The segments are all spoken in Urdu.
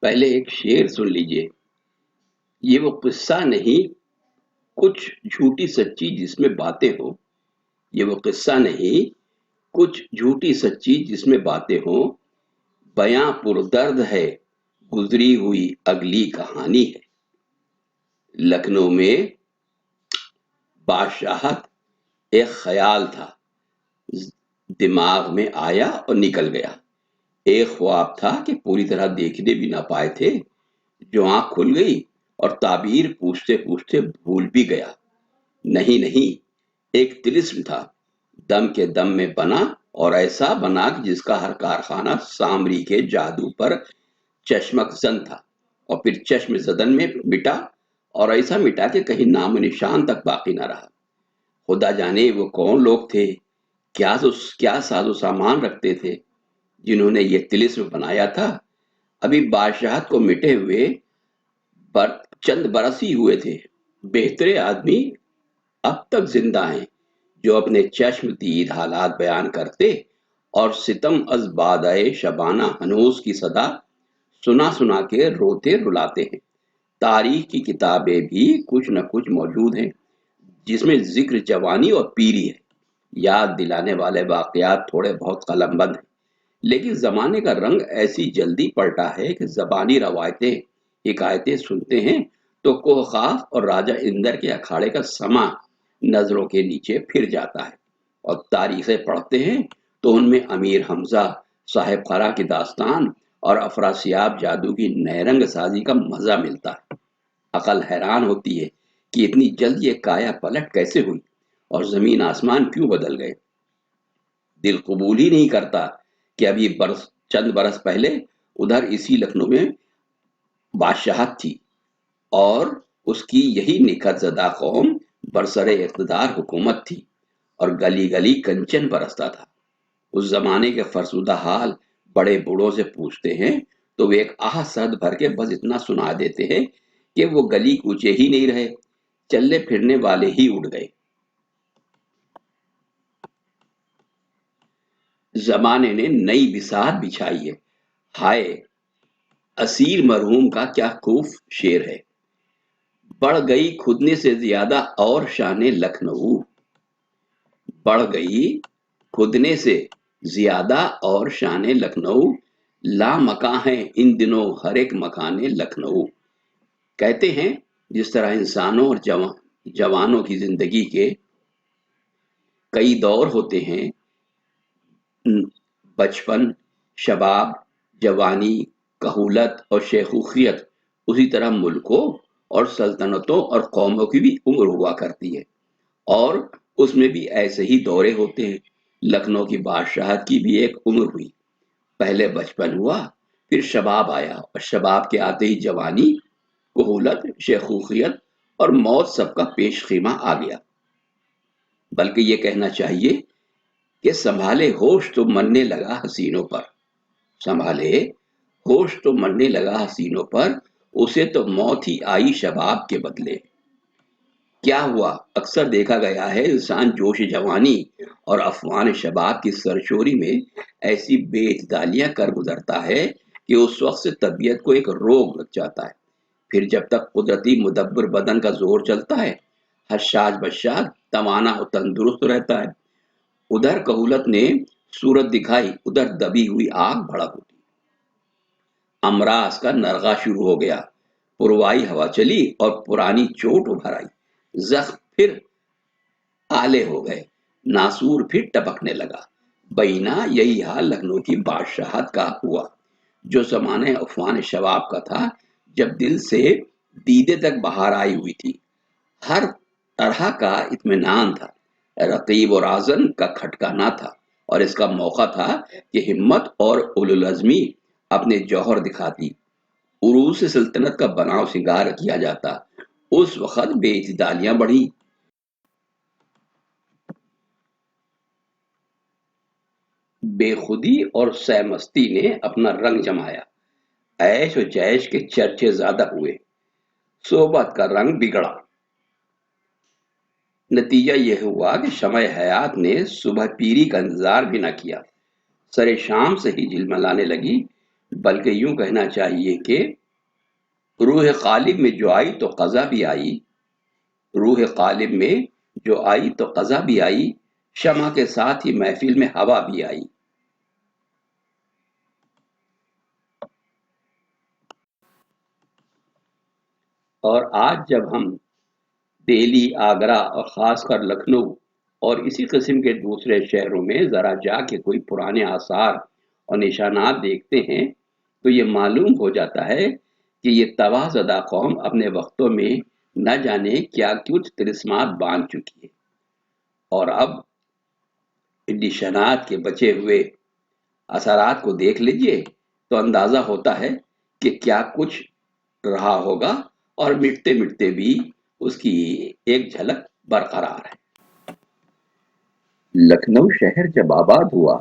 پہلے ایک شعر سن لیجئے۔ یہ وہ قصہ نہیں کچھ جھوٹی سچی جس میں باتیں ہوں، یہ وہ قصہ نہیں کچھ جھوٹی سچی جس میں باتیں ہوں، بیاں پردرد ہے گزری ہوئی اگلی کہانی ہے۔ لکھنؤ میں بادشاہت ایک خیال تھا، دماغ میں آیا اور نکل گیا۔ ایک خواب تھا کہ پوری طرح دیکھنے بھی نہ پائے تھے، جو آنکھ کھل گئی اور تعبیر پوچھتے پوچھتے بھول بھی گیا۔ نہیں، ایک طلسم تھا، دم کے دم میں بنا، اور ایسا بنا کہ جس کا ہر کارخانہ سامری کے جادو پر چشمک زن تھا، اور پھر چشم زدن میں مٹا، اور ایسا مٹا کہ کہیں نام و نشان تک باقی نہ رہا۔ خدا جانے وہ کون لوگ تھے، کیا ساز و سامان رکھتے تھے جنہوں نے یہ طلسم بنایا تھا۔ ابھی بادشاہت کو مٹے ہوئے چند برس ہی ہوئے تھے۔ بہترے آدمی اب تک زندہ ہیں جو اپنے چشم دید حالات بیان کرتے اور ستم از بادئے شبانہ ہنوز کی صدا سنا سنا کے روتے رلاتے ہیں۔ تاریخ کی کتابیں بھی کچھ نہ کچھ موجود ہیں جس میں ذکر جوانی اور پیری ہے۔ یاد دلانے والے واقعات تھوڑے بہت قلم بند ہیں، لیکن زمانے کا رنگ ایسی جلدی پلٹا ہے کہ زبانی روایتیں حکایتیں سنتے ہیں تو کوہ قاف اور راجہ اندر کے اکھاڑے کا سما نظروں کے نیچے پھر جاتا ہے، اور تاریخیں پڑھتے ہیں تو ان میں امیر حمزہ، صاحب قرا کی داستان اور افراسیاب جادو کی نیرنگ سازی کا مزہ ملتا ہے۔ عقل حیران ہوتی ہے کہ اتنی جلد یہ کایا پلٹ کیسے ہوئی اور زمین آسمان کیوں بدل گئے۔ دل قبول ہی نہیں کرتا کہ ابھی چند برس پہلے ادھر اسی لکھنؤ میں بادشاہت تھی اور اس کی یہی نکھت زدہ قوم برسر اقتدار حکومت تھی اور گلی گلی کنچن برستا تھا۔ اس زمانے کے فرسودہ حال بڑے بوڑھوں سے پوچھتے ہیں تو وہ ایک آہ سد بھر کے بس اتنا سنا دیتے ہیں کہ وہ گلی کوچے ہی نہیں رہے، چلنے پھرنے والے ہی اڑ گئے۔ زمانے نے نئی بساط بچھائی ہے۔ ہائے اسیر مرحوم کا کیا خوف شعر ہے۔ بڑھ گئی کھدنے سے زیادہ اور شان لکھنؤ، بڑھ گئی کھدنے سے زیادہ اور شان لکھنؤ، لا مکاں ہے ان دنوں ہر ایک مکان لکھنؤ۔ کہتے ہیں جس طرح انسانوں اور جوانوں کی زندگی کے کئی دور ہوتے ہیں، بچپن، شباب، جوانی، کہولت اور شیخوخیت، اسی طرح ملکوں اور سلطنتوں اور قوموں کی بھی عمر ہوا کرتی ہے، اور اس میں بھی ایسے ہی دورے ہوتے ہیں۔ لکھنؤ کی بادشاہت کی بھی ایک عمر ہوئی، پہلے بچپن ہوا، پھر شباب آیا، اور شباب کے آتے ہی جوانی، کہولت، شیخوخیت اور موت سب کا پیش خیمہ آ گیا۔ بلکہ یہ کہنا چاہیے کہ سنبھالے ہوش تو مرنے لگا حسینوں پر، سنبھالے ہوش تو مرنے لگا حسینوں پر، اسے تو موت ہی آئی شباب کے بدلے۔ کیا ہوا؟ اکثر دیکھا گیا ہے انسان جوش جوانی اور افوان شباب کی سرشوری میں ایسی بے اعتدالیاں کر گزرتا ہے کہ اس وقت سے طبیعت کو ایک روگ لگ جاتا ہے۔ پھر جب تک قدرتی مدبر بدن کا زور چلتا ہے، حشاش بشاش توانا اور تندرست رہتا ہے۔ ادھر کہولت نے صورت دکھائی، ادھر دبی ہوئی آگ بھڑک اٹھی۔ امراض کا نرغہ شروع ہو گیا، پروائی ہوا چلی اور پرانی چوٹ ابھر آئی، زخم پھر آلے ہو گئے، ناسور پھر ٹپکنے لگا۔ بینا یہی حال لکھنؤ کی بادشاہت کا ہوا، جو زمانے افوان شباب کا تھا، جب دل سے دیدے تک بہار آئی ہوئی تھی، ہر طرح کا اطمینان تھا، رقیب اور آزن کا کھٹکا نہ تھا، اور اس کا موقع تھا کہ ہمت اور اولوالعزمی اپنے جوہر دکھاتی، عروج سلطنت کا بناؤ سنگار کیا جاتا۔ اس وقت بے اعتدالیاں بڑھی، بے خودی اور سہ مستی نے اپنا رنگ جمایا، عیش و جیش کے چرچے زیادہ ہوئے، صحبت کا رنگ بگڑا۔ نتیجہ یہ ہوا کہ شمع حیات نے صبح پیری کا انتظار بھی نہ کیا، سر شام سے ہی جھلملانے لگی۔ بلکہ یوں کہنا چاہیے کہ روح غالب میں جو آئی تو قضا بھی آئی، روح غالب میں جو آئی تو قضا بھی آئی، شمع کے ساتھ ہی محفل میں ہوا بھی آئی۔ اور آج جب ہم دہلی، آگرہ اور خاص کر لکھنؤ اور اسی قسم کے دوسرے شہروں میں ذرا جا کے کوئی پرانے آثار اور نشانات دیکھتے ہیں تو یہ معلوم ہو جاتا ہے کہ یہ تباہ زدہ قوم اپنے وقتوں میں نہ جانے کیا کچھ طلسمات باندھ چکی ہے، اور اب ان نشانات کے بچے ہوئے اثرات کو دیکھ لیجئے تو اندازہ ہوتا ہے کہ کیا کچھ رہا ہوگا، اور مٹتے مٹتے بھی اس کی ایک جھلک برقرار ہے۔ لکھنؤ شہر جب آباد ہوا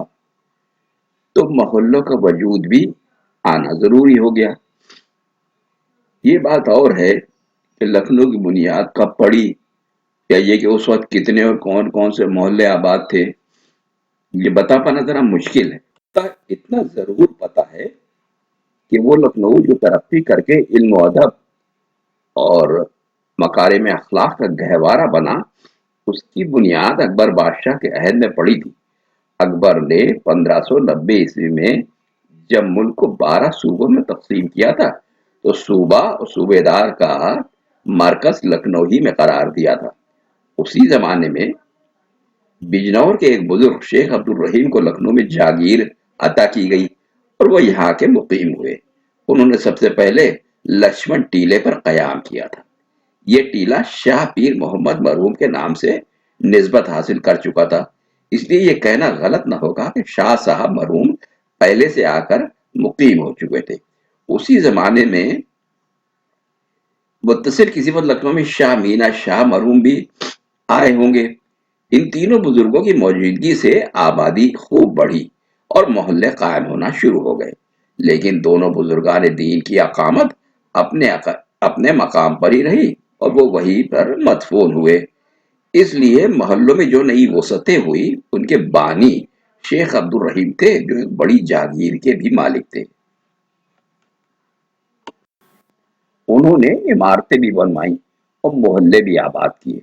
تو محلوں کا وجود بھی آنا ضروری ہو گیا۔ یہ بات اور ہے کہ لکھنؤ کی بنیاد کب پڑی، یا یہ کہ اس وقت کتنے اور کون کون سے محلے آباد تھے، یہ بتا پانا ذرا مشکل ہے۔ اتنا ضرور پتا ہے کہ وہ لکھنؤ جو ترقی کر کے علم و ادب اور مکارم اخلاق کا گہوارہ بنا، اس کی بنیاد اکبر بادشاہ کے عہد میں پڑی تھی۔ اکبر نے 1590 میں جب ملک کو 12 صوبوں میں تقسیم کیا تھا تو صوبہ اور صوبے دار کا مرکز لکھنؤ ہی میں قرار دیا تھا۔ اسی زمانے میں بجنور کے ایک بزرگ شیخ عبد الرحیم کو لکھنؤ میں جاگیر عطا کی گئی اور وہ یہاں کے مقیم ہوئے۔ انہوں نے سب سے پہلے لکشمن ٹیلے پر قیام کیا تھا۔ یہ ٹیلہ شاہ پیر محمد مرحوم کے نام سے نسبت حاصل کر چکا تھا، اس لیے یہ کہنا غلط نہ ہوگا کہ شاہ صاحب مرحوم پہلے سے آ کر مقیم ہو چکے تھے۔ اسی زمانے میں متصل کسی وقت لکھنؤ میں شاہ مینا شاہ مرحوم بھی آئے ہوں گے۔ ان تینوں بزرگوں کی موجودگی سے آبادی خوب بڑھی اور محلے قائم ہونا شروع ہو گئے، لیکن دونوں بزرگان دین کی اقامت اپنے مقام پر ہی رہی اور وہ وہیں پر مدفون ہوئے۔ اس لیے محلوں میں جو نئی وسعتیں ہوئی ان کے بانی شیخ عبد الرحیم تھے، جو ایک بڑی جاگیر کے بھی مالک تھے۔ انہوں نے عمارتیں بھی بنوائیں اور محلے بھی آباد کیے۔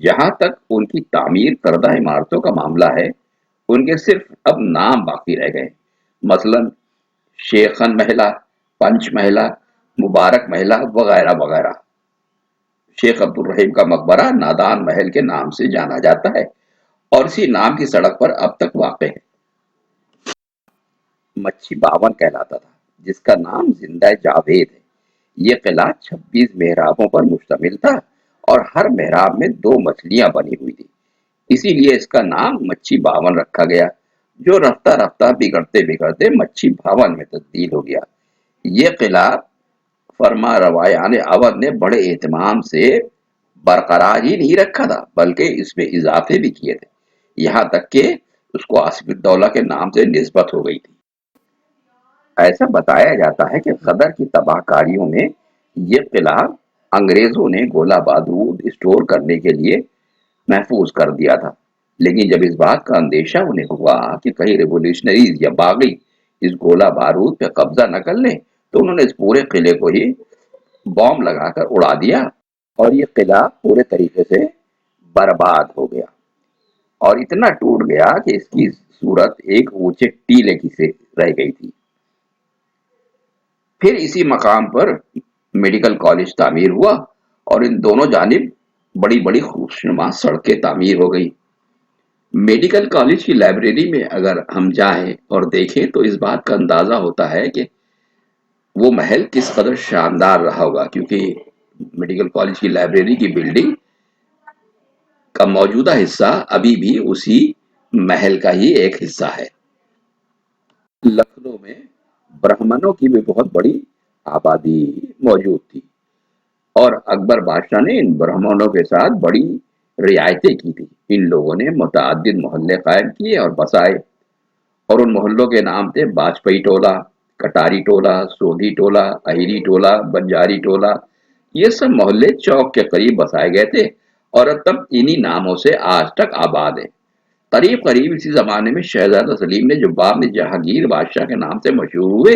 جہاں تک ان کی تعمیر کردہ عمارتوں کا معاملہ ہے، ان کے صرف اب نام باقی رہ گئے، مثلا شیخن محلہ، پنچ محلہ، مبارک محلہ وغیرہ وغیرہ۔ شیخ عبد الرحیم کا مقبرہ نادان محل کے نام سے جانا جاتا ہے اور اسی نام کی سڑک پر اب تک واقع ہے۔ مچھی باون کہلاتا تھا، جس کا نام زندہ جاوید ہے۔ یہ قلعہ 26 محرابوں پر مشتمل تھا اور ہر محراب میں 2 مچھلیاں بنی ہوئی تھی، اسی لیے اس کا نام مچھی باون رکھا گیا، جو رفتہ رفتہ بگڑتے بگڑتے مچھی بھاون میں تبدیل ہو گیا۔ یہ قلعہ فرما روایان اودھ نے بڑے اہتمام سے برقرار ہی نہیں رکھا تھا، بلکہ اس میں اضافے بھی کیے تھے، یہاں تک کہ اس کو آصف الدولہ کے نام سے نسبت ہو گئی تھی۔ ایسا بتایا جاتا ہے کہ غدر کی تباہ کاریوں میں یہ قلعہ انگریزوں نے گولہ بارود اسٹور کرنے کے لیے محفوظ کر دیا تھا، لیکن جب اس بات کا اندیشہ انہیں ہوا کہ کہیں ریولیوشنریز یا باغی اس گولہ بارود پہ قبضہ نہ کر لیں تو انہوں نے اس پورے قلعے کو ہی بام لگا کر اڑا دیا اور یہ قلعہ پورے طریقے سے برباد ہو گیا اور اتنا ٹوٹ گیا کہ اس کی صورت ایک اونچے ٹیلے کی سے رہ گئی تھی۔ پھر اسی مقام پر میڈیکل کالج تعمیر ہوا اور ان دونوں جانب بڑی بڑی خوشنما سڑکیں تعمیر ہو گئی۔ میڈیکل کالج کی لائبریری میں اگر ہم جائیں اور دیکھیں تو اس بات کا اندازہ ہوتا ہے کہ وہ محل کس قدر شاندار رہا ہوگا، کیونکہ میڈیکل کالج کی لائبریری کی بلڈنگ کا موجودہ حصہ ابھی بھی اسی محل کا ہی ایک حصہ ہے۔ لکھنؤ میں برہمنوں کی بھی بہت بڑی آبادی موجود تھی اور اکبر بادشاہ نے ان برہمنوں کے ساتھ بڑی رعایتیں کی تھی۔ ان لوگوں نے متعدد محلے قائم کیے اور بسائے، اور ان محلوں کے نام تھے باجپئی ٹولہ، کٹاری ٹولہ، سودھی ٹولہ، اہیری ٹولہ، بنجاری ٹولہ۔ یہ سب محلے چوک کے قریب بسائے گئے تھے اور اب تک انہی ناموں سے آج تک آباد ہے۔ قریب قریب اسی زمانے میں شہزادہ سلیم نے جو باب جہانگیر بادشاہ کے نام سے مشہور ہوئے،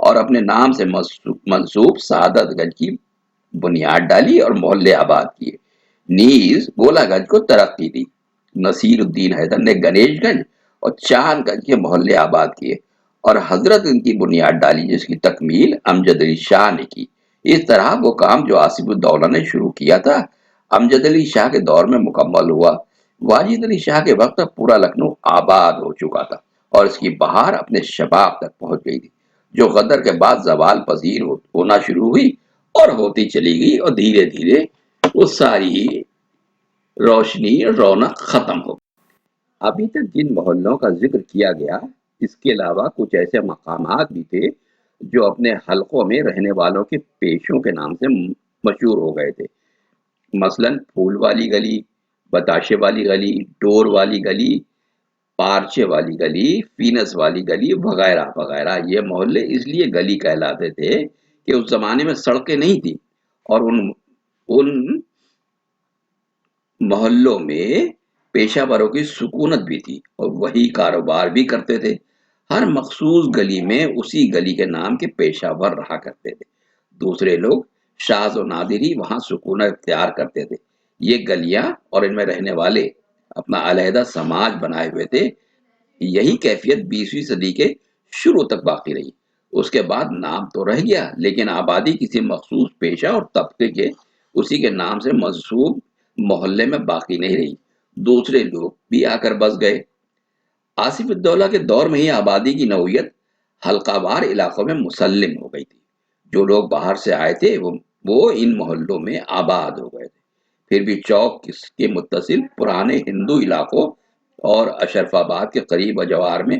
اور اپنے نام سے منسوب سعادت گنج کی بنیاد ڈالی اور محلے آباد کیے۔ نیز گولا گنج کو ترقی دی۔ نصیر الدین حیدر نے گنیش گنج اور چاند گنج کے محلے آباد کیے اور حضرت گنج کی بنیاد ڈالی، جس کی تکمیل امجد علی شاہ نے کی۔ اس طرح وہ کام جو آصف الدولہ نے شروع کیا تھا امجد علی شاہ کے دور میں مکمل ہوا۔ واجد علی شاہ کے وقت تک پورا لکھنؤ آباد ہو چکا تھا اور اس کی بہار اپنے شباب تک پہنچ گئی تھی، جو غدر کے بعد زوال پذیر ہونا شروع ہوئی اور ہوتی چلی گئی، اور دھیرے دھیرے وہ ساری روشنی رونق ختم ہو گئی۔ ابھی تک جن محلوں کا ذکر کیا گیا، اس کے علاوہ کچھ ایسے مقامات بھی تھے جو اپنے حلقوں میں رہنے والوں کے پیشوں کے نام سے مشہور ہو گئے تھے، مثلاً پھول والی گلی، بتاشے والی گلی، ڈور والی گلی، پارچے والی گلی، فینس والی گلی وغیرہ وغیرہ۔ یہ محلے اس لیے گلی کہلاتے تھے کہ اس زمانے میں سڑکیں نہیں تھی، اور ان محلوں میں پیشہ وروں کی سکونت بھی تھی اور وہی کاروبار بھی کرتے تھے۔ ہر مخصوص گلی میں اسی گلی کے نام کے پیشہ ور رہا کرتے تھے۔ دوسرے لوگ شاذ و نادر ہی وہاں سکونت اختیار کرتے تھے۔ یہ گلیاں اور ان میں رہنے والے اپنا علیحدہ سماج بنائے ہوئے تھے۔ یہی کیفیت 20ویں صدی کے شروع تک باقی رہی۔ اس کے بعد نام تو رہ گیا، لیکن آبادی کسی مخصوص پیشہ اور طبقے کے اسی کے نام سے منسوب محلے میں باقی نہیں رہی۔ دوسرے لوگ بھی آ کر بس گئے۔ آصف الدولہ کے دور میں ہی آبادی کی نوعیت حلقہ وار علاقوں میں مسلم ہو گئی تھی۔ جو لوگ باہر سے آئے تھے وہ ان محلوں میں آباد ہو گئے تھے۔ پھر بھی چوک کے متصل پرانے ہندو علاقوں اور اشرف آباد کے قریب و جوار میں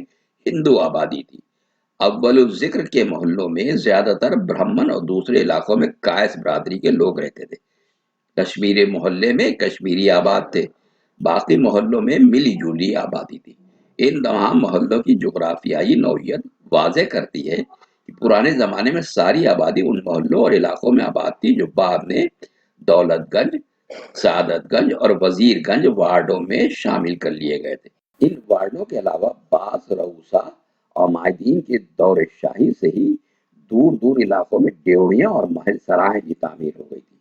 ہندو آبادی تھی۔ اول الذکر کے محلوں میں زیادہ تر برہمن اور دوسرے علاقوں میں قائس برادری کے لوگ رہتے تھے۔ کشمیری محلے میں کشمیری آباد تھے، باقی محلوں میں ملی جولی آبادی تھی۔ ان تمام محلوں کی جغرافیائی نوعیت واضح کرتی ہے کہ پرانے زمانے میں ساری آبادی ان محلوں اور علاقوں میں آباد تھی جو بعد میں دولت گنج، سعادت گنج اور وزیر گنج وارڈوں میں شامل کر لیے گئے تھے۔ ان وارڈوں کے علاوہ بعض رؤسا اور مائدین کے دور شاہی سے ہی دور دور علاقوں میں ڈیوڑیاں اور محل سرائیں کی تعمیر ہو گئی تھی،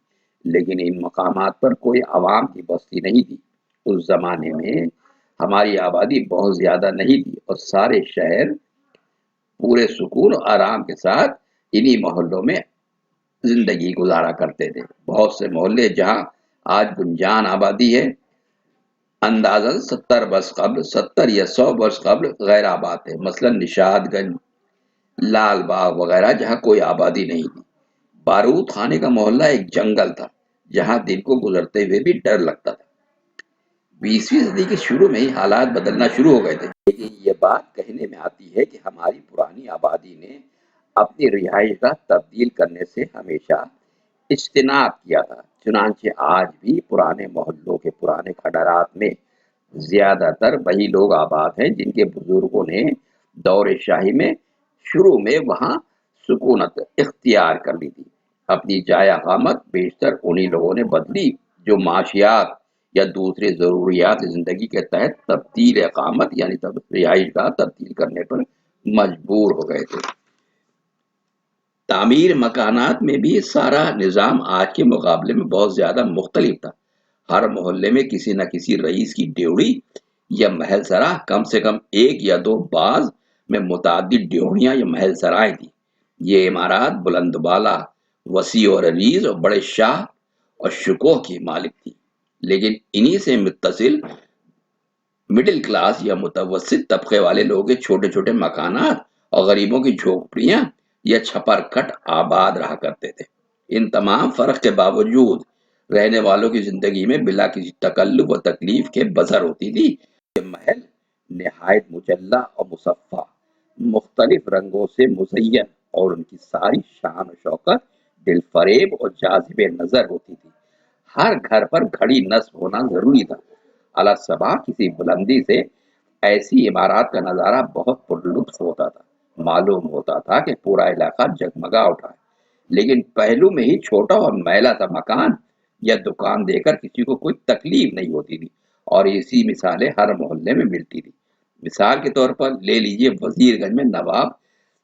لیکن ان مقامات پر کوئی عوام کی بستی نہیں تھی۔ اس زمانے میں ہماری آبادی بہت زیادہ نہیں تھی اور سارے شہر پورے سکون اور آرام کے ساتھ انہی محلوں میں زندگی گزارا کرتے تھے۔ بہت سے محلے جہاں آج گنجان آبادی ہے، اندازاً 70 یا 100 برس قبل غیر آباد تھے، مثلا نشاد گنج، لال باغ وغیرہ، جہاں کوئی آبادی نہیں تھی۔ بارود خانے کا محلہ ایک جنگل تھا جہاں دن کو گزرتے ہوئے بھی ڈر لگتا تھا۔ 20ویں صدی کے شروع میں ہی حالات بدلنا شروع ہو گئے تھے، لیکن یہ بات کہنے میں آتی ہے کہ ہماری پرانی آبادی نے اپنی رہائش گاہ تبدیل کرنے سے ہمیشہ اجتناب کیا تھا۔ چنانچہ آج بھی پرانے محلوں کے پرانے کھڈرات میں زیادہ تر وہی لوگ آباد ہیں جن کے بزرگوں نے دور شاہی میں شروع میں وہاں سکونت اختیار کر لی تھی۔ اپنی جائے اقامت بیشتر انہی لوگوں نے بدلی جو معاشیات یا دوسرے ضروریات زندگی کے تحت تبدیل اقامت یعنی رہائش گاہ تبدیل کرنے پر مجبور ہو گئے تھے۔ تعمیر مکانات میں بھی سارا نظام آج کے مقابلے میں بہت زیادہ مختلف تھا۔ ہر محلے میں کسی نہ کسی رئیس کی ڈیوڑی یا محل سرا، کم سے کم ایک یا دو، بعض میں متعدد ڈیوڑیاں یا محل سرائیں تھیں۔ یہ عمارات بلند بالا، وسیع اور عریض اور بڑے شاہ اور شکوہ کی مالک تھی، لیکن انہی سے متصل مڈل کلاس یا متوسط طبقے والے لوگوں کے چھوٹے چھوٹے مکانات اور غریبوں کی جھونپڑیاں یا چھپر کٹ آباد رہا کرتے تھے۔ ان تمام فرق کے باوجود رہنے والوں کی زندگی میں بلا کسی تکلف و تکلیف کے بسر ہوتی تھی۔ یہ محل نہایت مجلہ اور مصفح، مختلف رنگوں سے مزین، اور ان کی ساری شان و شوکت دل فریب اور جاذب نظر ہوتی تھی۔ ہر گھر پر گھڑی نصب ہونا ضروری تھا۔ اعلیٰ صبح کسی بلندی سے ایسی عمارات کا نظارہ بہت پرلطف ہوتا تھا۔ معلوم ہوتا تھا کہ پورا علاقہ جگمگا اٹھا ہے، لیکن پہلو میں ہی چھوٹا اور میلہ سا مکان یا دکان دے کر کسی کو کوئی تکلیف نہیں ہوتی تھی، اور اسی مثالیں ہر محلے میں ملتی تھی۔ مثال کے طور پر لے لیجئے وزیر گنج میں نواب